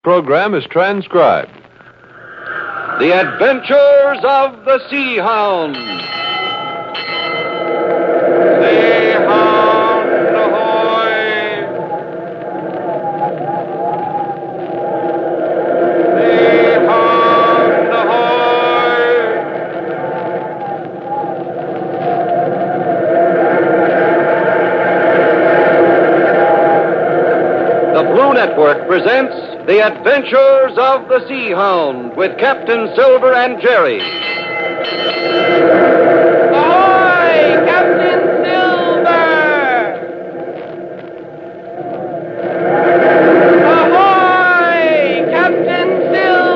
Program is transcribed. The Adventures of the Sea Hound. Sea Hound, ahoy! Sea Hound, ahoy! The Blue Network presents The Adventures of the Sea Hound with Captain Silver and Jerry. Ahoy, Captain Silver! Ahoy, Captain Silver!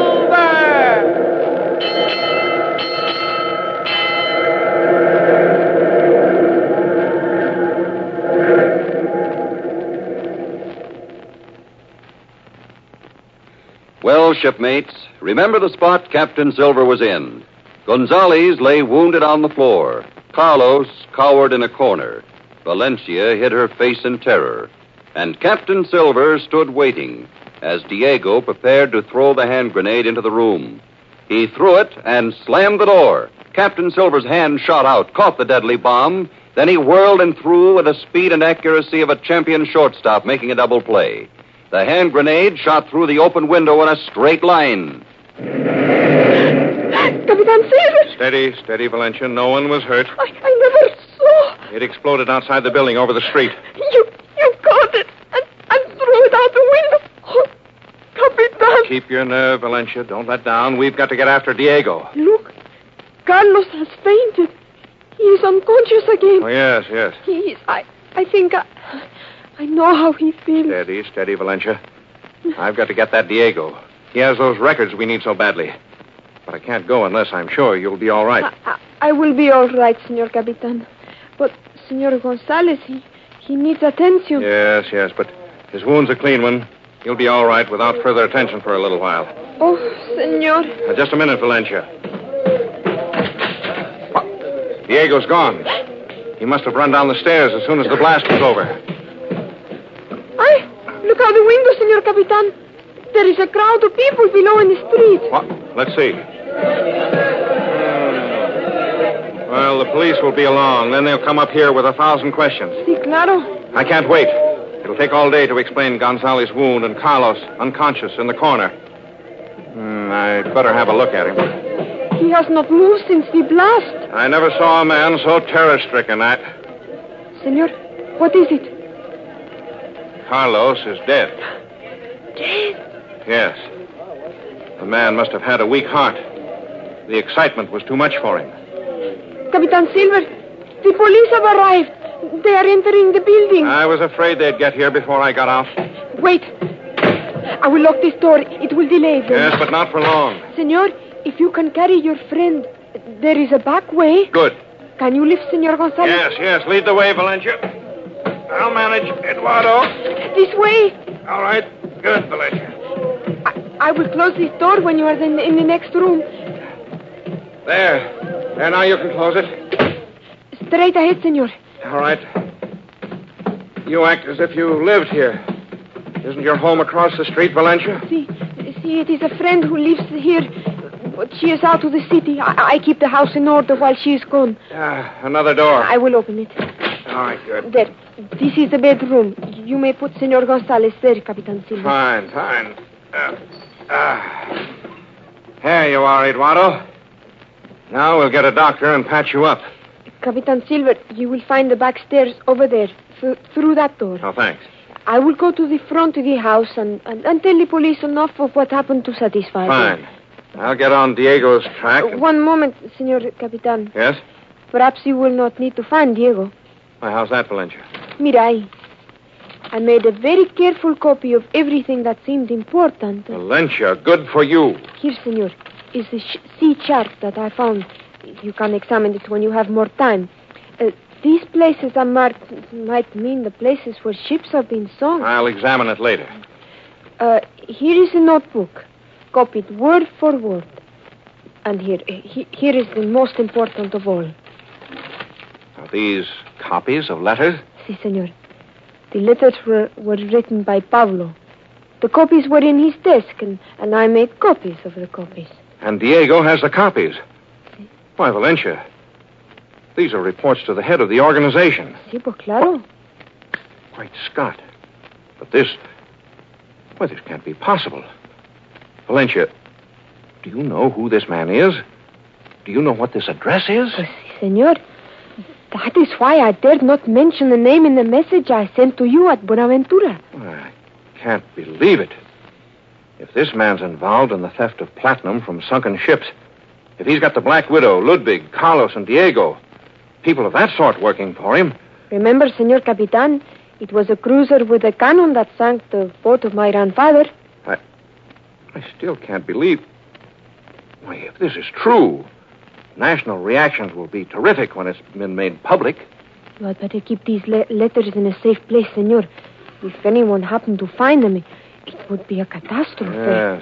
Well, shipmates, remember the spot Captain Silver was in. Gonzales lay wounded on the floor. Carlos cowered in a corner. Valencia hid her face in terror. And Captain Silver stood waiting as Diego prepared to throw the hand grenade into the room. He threw it and slammed the door. Captain Silver's hand shot out, caught the deadly bomb. Then he whirled and threw with the speed and accuracy of a champion shortstop making a double play. The hand grenade shot through the open window in a straight line. Capitan Silver! Steady, Valencia. No one was hurt. I never saw. It exploded outside the building over the street. You caught it and threw it out the window. Oh, Capitan. Keep your nerve, Valencia. Don't let down. We've got to get after Diego. Look, Carlos has fainted. He is unconscious again. Oh, yes. He is. I think I know how he feels. Steady, Valencia. I've got to get that Diego. He has those records we need so badly. But I can't go unless I'm sure you'll be all right. I will be all right, Senor Capitan. But Senor Gonzales, he needs attention. Yes, but his wound's a clean one. He'll be all right without further attention for a little while. Oh, Senor. Just a minute, Valencia. Diego's gone. He must have run down the stairs as soon as the blast was over. Look out the window, Senor Capitan. There is a crowd of people below in the street. What? Let's see. Well, the police will be along. Then they'll come up here with 1,000 questions. Sí, claro. I can't wait. It'll take all day to explain Gonzales' wound and Carlos unconscious in the corner. I'd better have a look at him. He has not moved since the blast. I never saw a man so terror-stricken. Senor, what is it? Carlos is dead. Dead? Yes. The man must have had a weak heart. The excitement was too much for him. Capitan Silver, the police have arrived. They are entering the building. I was afraid they'd get here before I got out. Wait. I will lock this door. It will delay them. Yes, but not for long. Senor, if you can carry your friend, there is a back way. Good. Can you lift Senor Gonzales? Yes. Lead the way, Valencia. I'll manage, Eduardo. This way. All right. Good, Valencia. I will close this door when you are in the next room. There, now you can close it. Straight ahead, Senor. All right. You act as if you lived here. Isn't your home across the street, Valencia? See, it is a friend who lives here, but she is out of the city. I keep the house in order while she is gone. Another door. I will open it. All right, good. There. This is the bedroom. You may put Senor Gonzales there, Capitan Silva. Fine. Here you are, Eduardo. Now we'll get a doctor and patch you up. Capitan Silver, you will find the back stairs over there, through that door. Oh, thanks. I will go to the front of the house and tell the police enough of what happened to satisfy them. Fine. I'll get on Diego's track. One moment, Senor Capitan. Yes? Perhaps you will not need to find Diego. Why, how's that, Valencia? Mira, I made a very careful copy of everything that seemed important. Valencia, good for you. Here, Senor, is the sea chart that I found. You can examine it when you have more time. These places are marked might mean the places where ships have been sunk. I'll examine it later. Here is a notebook, copied word for word. And here is the most important of all. Are these copies of letters? Si, senor. The letters were written by Pablo, The copies were in his desk, and I made copies of the copies. And Diego has the copies. Why, Valencia, these are reports to the head of the organization. Sí, pues claro. Great Scott. But this... Well, this can't be possible. Valencia, do you know who this man is? Do you know what this address is? Pues, sí, senor. That is why I dared not mention the name in the message I sent to you at Buenaventura. I can't believe it. If this man's involved in the theft of platinum from sunken ships, if he's got the Black Widow, Ludwig, Carlos, and Diego, people of that sort working for him... Remember, Senor Capitan, it was a cruiser with a cannon that sank the boat of my grandfather. I still can't believe... Why, if this is true, national reactions will be terrific when it's been made public. You had better keep these letters in a safe place, Senor. If anyone happened to find them, it would be a catastrophe.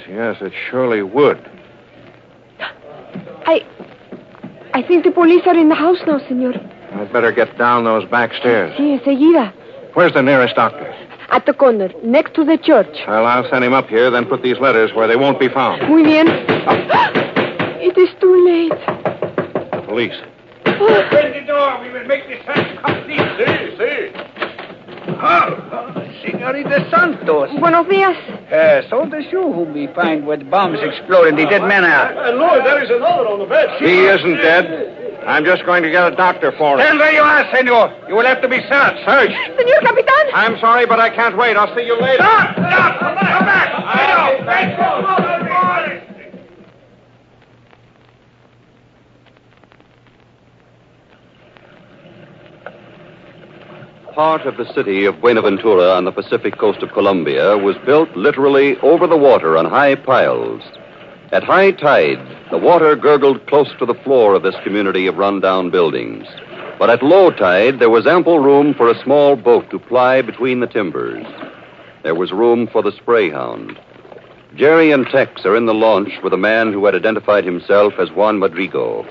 Yes, it surely would. I think the police are in the house now, Senor. I'd better get down those back stairs. Sí, enseguida. Where's the nearest doctor? At the corner, next to the church. Well, I'll send him up here, then put these letters where they won't be found. Muy bien. It is too late. The police. Open the door. We will make the search complete. Sí. Señorita Santos. Buenos días. So it is you whom we find with bombs exploding. The dead man are. Lord, there is another on the bed. He isn't dead. I'm just going to get a doctor for him. Stand where you are, senor. You will have to be searched. Searched. Senor Capitan. I'm sorry, but I can't wait. I'll see you later. Stop! Come back! Part of the city of Buenaventura on the Pacific coast of Colombia was built literally over the water on high piles. At high tide, the water gurgled close to the floor of this community of run-down buildings. But at low tide, there was ample room for a small boat to ply between the timbers. There was room for the spray hound. Jerry and Tex are in the launch with a man who had identified himself as Juan Madrigo.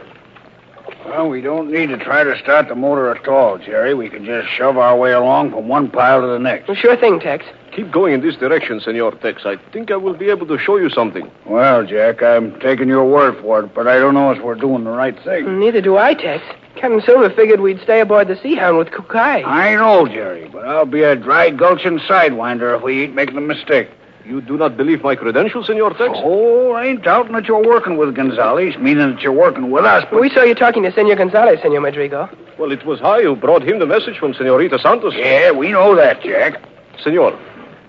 Well, we don't need to try to start the motor at all, Jerry. We can just shove our way along from one pile to the next. Well, sure thing, Tex. Keep going in this direction, Senor Tex. I think I will be able to show you something. Well, Jack, I'm taking your word for it, but I don't know if we're doing the right thing. Neither do I, Tex. Captain Silver figured we'd stay aboard the Sea Hound with Kukai. I know, Jerry, but I'll be a dry gulching sidewinder if we ain't making a mistake. You do not believe my credentials, Senor Tex? Oh, I ain't doubting that you're working with Gonzales, meaning that you're working with us, but... We saw you talking to Senor Gonzalez, Senor Madrigo. Well, it was I who brought him the message from Senorita Santos. Yeah, we know that, Jack. Senor,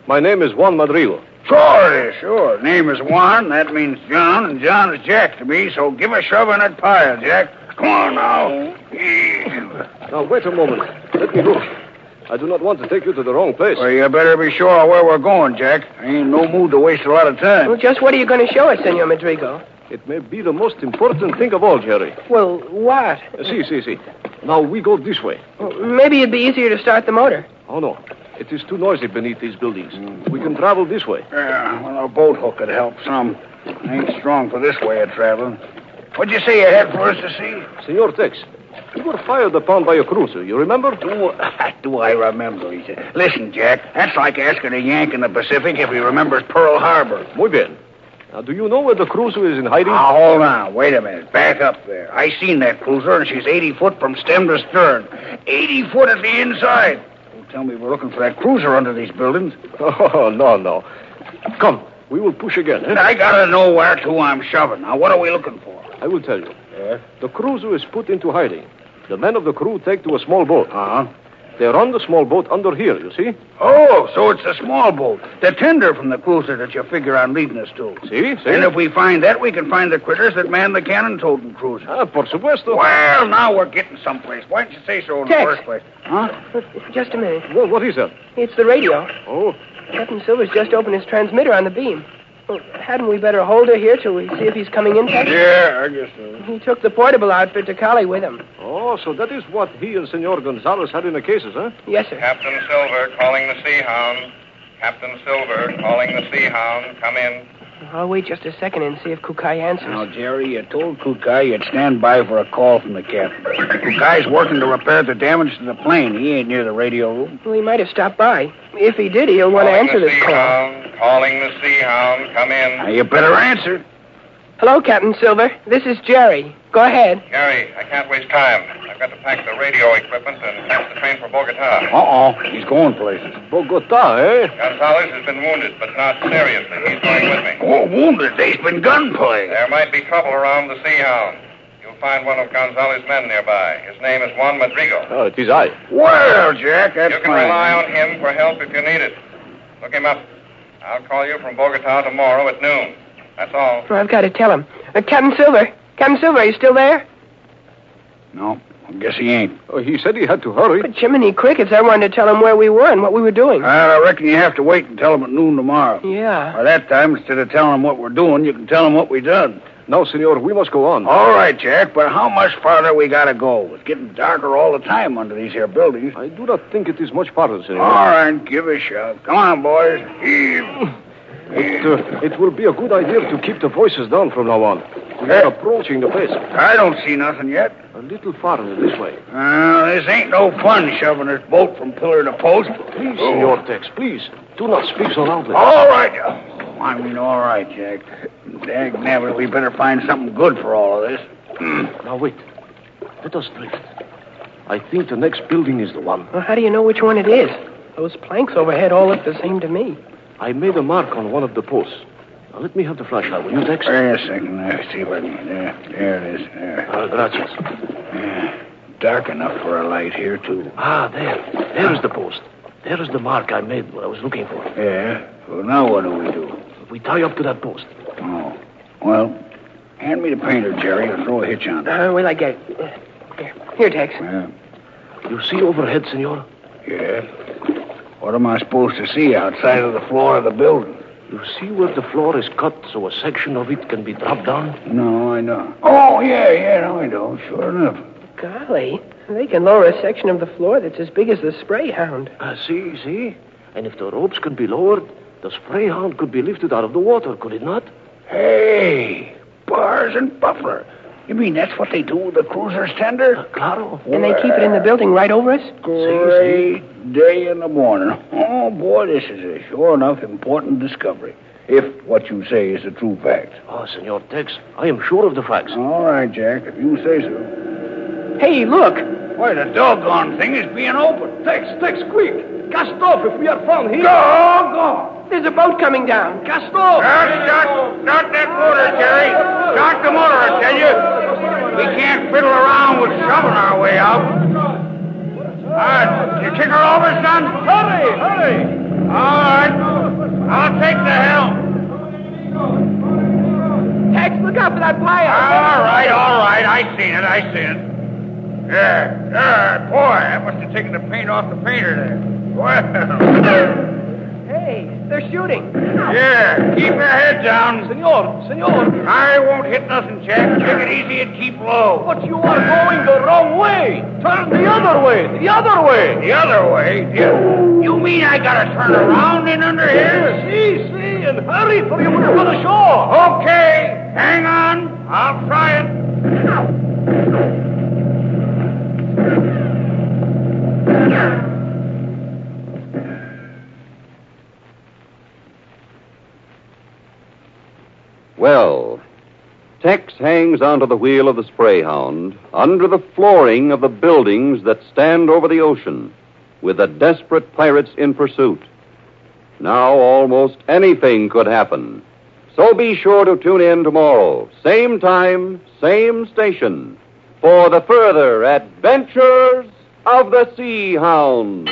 my name is Juan Madrigo. Sure it is, sure. Name is Juan, that means John, and John is Jack to me, so give a shove in that pile, Jack. Come on now. Now, wait a moment. Let me look. I do not want to take you to the wrong place. Well, you better be sure of where we're going, Jack. I ain't no mood to waste a lot of time. Well, just what are you going to show us, Senor Madrigo? It may be the most important thing of all, Jerry. Well, what? See. Now, we go this way. Well, maybe it'd be easier to start the motor. Oh, no. It is too noisy beneath these buildings. We can travel this way. Yeah, well, a boat hook could help some. I ain't strong for this way of traveling. What'd you say you had for us to see? Senor Tex, you were fired upon by a cruiser, you remember? Do I remember? He said. Listen, Jack, that's like asking a Yank in the Pacific if he remembers Pearl Harbor. Muy bien. Now, do you know where the cruiser is in hiding? Now, hold on. Wait a minute. Back up there. I seen that cruiser, and she's 80 foot from stem to stern. 80 foot at the inside. Don't tell me we're looking for that cruiser under these buildings. Oh, no. Come, we will push again. Eh? I gotta know where to I'm shoving. Now, what are we looking for? I will tell you. Yeah? The cruiser is put into hiding. The men of the crew take to a small boat. Uh-huh. They run the small boat under here, you see? Oh, so it's the small boat. The tender from the cruiser that you figure on leading us to. See? And if we find that, we can find the critters that man the cannon-toting cruiser. Por supuesto. Well, now we're getting someplace. Why didn't you say so in the Tex. first place? Huh? Just a minute. What is that? It's the radio. Oh, Captain Silver's just opened his transmitter on the beam. Well, hadn't we better hold her here till we see if he's coming in, Tex? Yeah, I guess so. He took the portable outfit to Cali with him. so that is what he and Senor Gonzalez had in the cases, huh? Yes, sir. Captain Silver calling the Sea Hound. Captain Silver calling the Sea Hound. Come in. I'll wait just a second and see if Kukai answers. Now, Jerry, you told Kukai you'd stand by for a call from the captain. Kukai's working to repair the damage to the plane. He ain't near the radio room. Well, he might have stopped by. If he did, he'll want to answer this call. Calling the Sea Hound. Come in. Now, you better answer. Hello, Captain Silver. This is Jerry. Go ahead. Gary, I can't waste time. I've got to pack the radio equipment and catch the train for Bogota. Uh-oh. He's going places. Bogota, eh? Gonzalez has been wounded, but not seriously. He's going with me. Oh, wounded. There's been gunplay. There might be trouble around the Sea Hound. You'll find one of Gonzalez's men nearby. His name is Juan Madrigo. Oh, it is I. Well, Jack, that's You can fine. rely on him for help if you need it. Look him up. I'll call you from Bogota tomorrow at noon. That's all. Oh, I've got to tell him. Captain Silver. Captain Silver, are you still there? No, I guess he ain't. Oh, he said he had to hurry. But Jiminy Crickets, I wanted to tell him where we were and what we were doing. I reckon you have to wait and tell him at noon tomorrow. Yeah. By that time, instead of telling him what we're doing, you can tell him what we done. No, senor, we must go on. All right, Jack, but how much farther we gotta go? It's getting darker all the time under these here buildings. I do not think it is much farther, senor. All right, give a shout. Come on, boys. Heave. It will be a good idea to keep the voices down from now on. We are approaching the place. I don't see nothing yet. A little farther this way. This ain't no fun shoving this boat from pillar to post. Please, Senor Tex, please. Do not speak so loudly. All right. Oh, I mean, all right, Jack. Dagnabbit, we better find something good for all of this. Now, wait. Let us drift. I think the next building is the one. Well, how do you know which one it is? Those planks overhead all look the same to me. I made a mark on one of the posts. Now, let me have the flashlight, will you, Tex? Wait a second. See if I can... There it is. There. Gracias. Dark enough for a light here, too. Ah, there. There is the post. There is the mark I made what I was looking for. Yeah? Well, now what do? We tie up to that post. Oh. Well, hand me the painter, Jerry, and throw a hitch on it. Will I get it? Here, Tex. Yeah. You see overhead, senor? Yeah. What am I supposed to see outside of the floor of the building? You see where the floor is cut so a section of it can be dropped down? No, I don't. Oh, yeah, no, I don't. Sure enough. Golly, they can lower a section of the floor that's as big as the spray hound. See? And if the ropes could be lowered, the spray hound could be lifted out of the water, could it not? Hey, bars and buffler. You mean that's what they do with the cruiser's tender? Claro. And they keep it in the building right over us? Great day in the morning. Oh, boy, this is a sure enough important discovery. If what you say is a true fact. Oh, Senor Tex, I am sure of the facts. All right, Jack, if you say so. Hey, look. Why, the doggone thing is being opened. Tex, quick! Cast off if we are found here. Doggone! There's a boat coming down. Cast off! Start that motor, Jerry. Start the motor, I tell you. We can't fiddle around with shoving our way out. All right, you kick her over, son? Hurry! All right. I'll take the helm. Tex, look out for that flyer. All right. I seen it. Yeah. Boy, that must have taken the paint off the painter there. Well. Hey, they're shooting. Yeah, keep your head down. Senor! I won't hit nothing, Jack. Take it easy and keep low. But you are going the wrong way! Turn the other way! The other way? You mean I gotta turn around in under here? See, and hurry for you will run ashore! Okay, hang on. I'll try it. Well, Tex hangs onto the wheel of the spray hound under the flooring of the buildings that stand over the ocean, with the desperate pirates in pursuit. Now almost anything could happen. So be sure to tune in tomorrow, same time, same station, for the further adventures of the Sea Hound.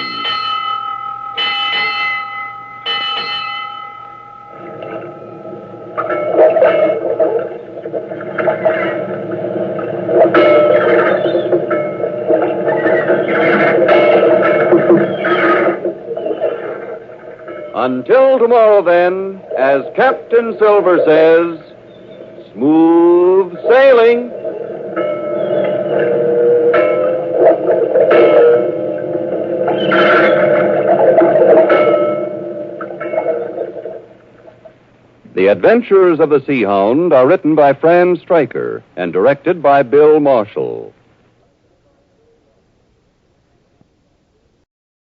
Until tomorrow, then, as Captain Silver says, smooth sailing. The Adventures of the Sea Hound are written by Fran Stryker and directed by Bill Marshall.